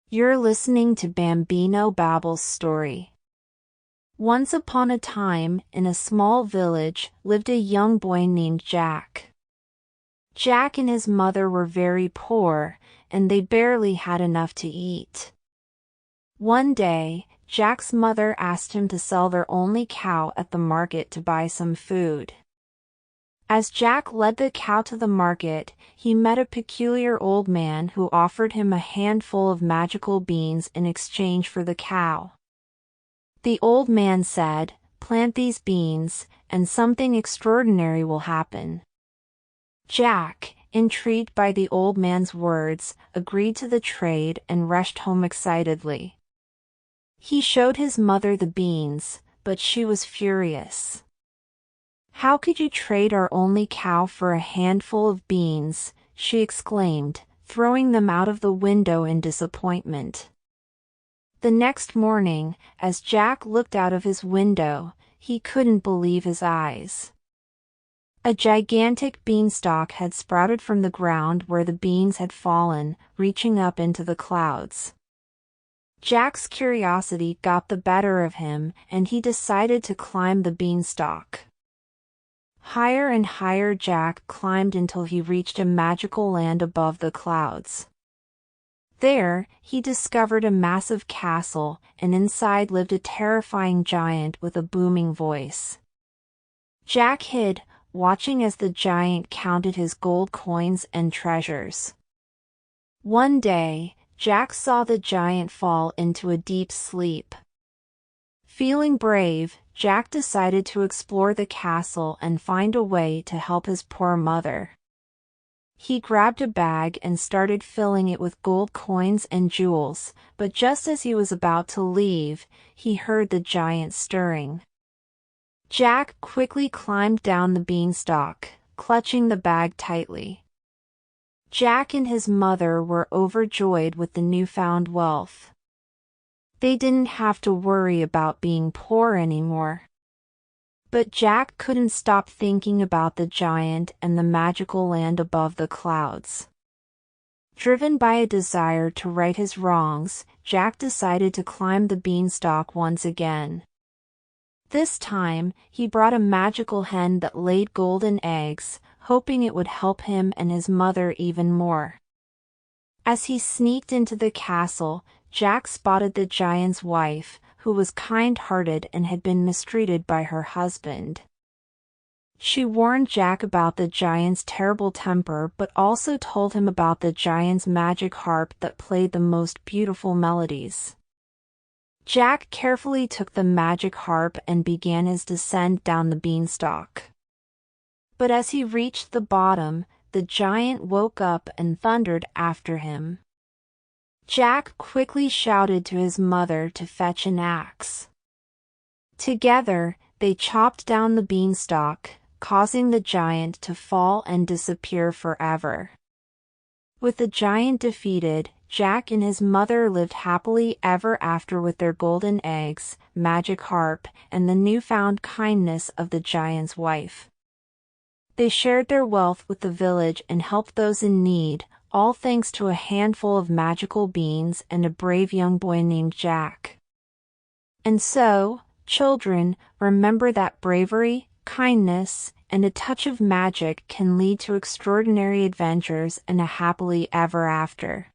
You're listening to BambinoBabble's story. Once upon a time, in a small village, lived a young boy named Jack. Jack and his mother were very poor, and they barely had enough to eat. One day, Jack's mother asked him to sell their only cow at the market to buy some food. As Jack led the cow to the market, he met a peculiar old man who offered him a handful of magical beans in exchange for the cow. The old man said, "Plant these beans, and something extraordinary will happen." Jack, intrigued by the old man's words, agreed to the trade and rushed home excitedly. He showed his mother the beans, but she was furious. "How could you trade our only cow for a handful of beans?" she exclaimed, throwing them out of the window in disappointment. The next morning, as Jack looked out of his window, he couldn't believe his eyes. A gigantic beanstalk had sprouted from the ground where the beans had fallen, reaching up into the clouds. Jack's curiosity got the better of him, and he decided to climb the beanstalk. Higher and higher Jack climbed until he reached a magical land above the clouds. There, he discovered a massive castle, and inside lived a terrifying giant with a booming voice. Jack hid, watching as the giant counted his gold coins and treasures. One day, Jack saw the giant fall into a deep sleep. Feeling brave, Jack decided to explore the castle and find a way to help his poor mother. He grabbed a bag and started filling it with gold coins and jewels, but just as he was about to leave, he heard the giant stirring. Jack quickly climbed down the beanstalk, clutching the bag tightly. Jack and his mother were overjoyed with the newfound wealth. They didn't have to worry about being poor anymore. But Jack couldn't stop thinking about the giant and the magical land above the clouds. Driven by a desire to right his wrongs, Jack decided to climb the beanstalk once again. This time, he brought a magical hen that laid golden eggs, hoping it would help him and his mother even more. As he sneaked into the castle, Jack spotted the giant's wife, who was kind-hearted and had been mistreated by her husband. She warned Jack about the giant's terrible temper but also told him about the giant's magic harp that played the most beautiful melodies. Jack carefully took the magic harp and began his descent down the beanstalk. But as he reached the bottom, the giant woke up and thundered after him. Jack quickly shouted to his mother to fetch an axe. Together, they chopped down the beanstalk, causing the giant to fall and disappear forever. With the giant defeated, Jack and his mother lived happily ever after with their golden eggs, magic harp, and the newfound kindness of the giant's wife. They shared their wealth with the village and helped those in need, all thanks to a handful of magical beans and a brave young boy named Jack. And so, children, remember that bravery, kindness, and a touch of magic can lead to extraordinary adventures and a happily ever after.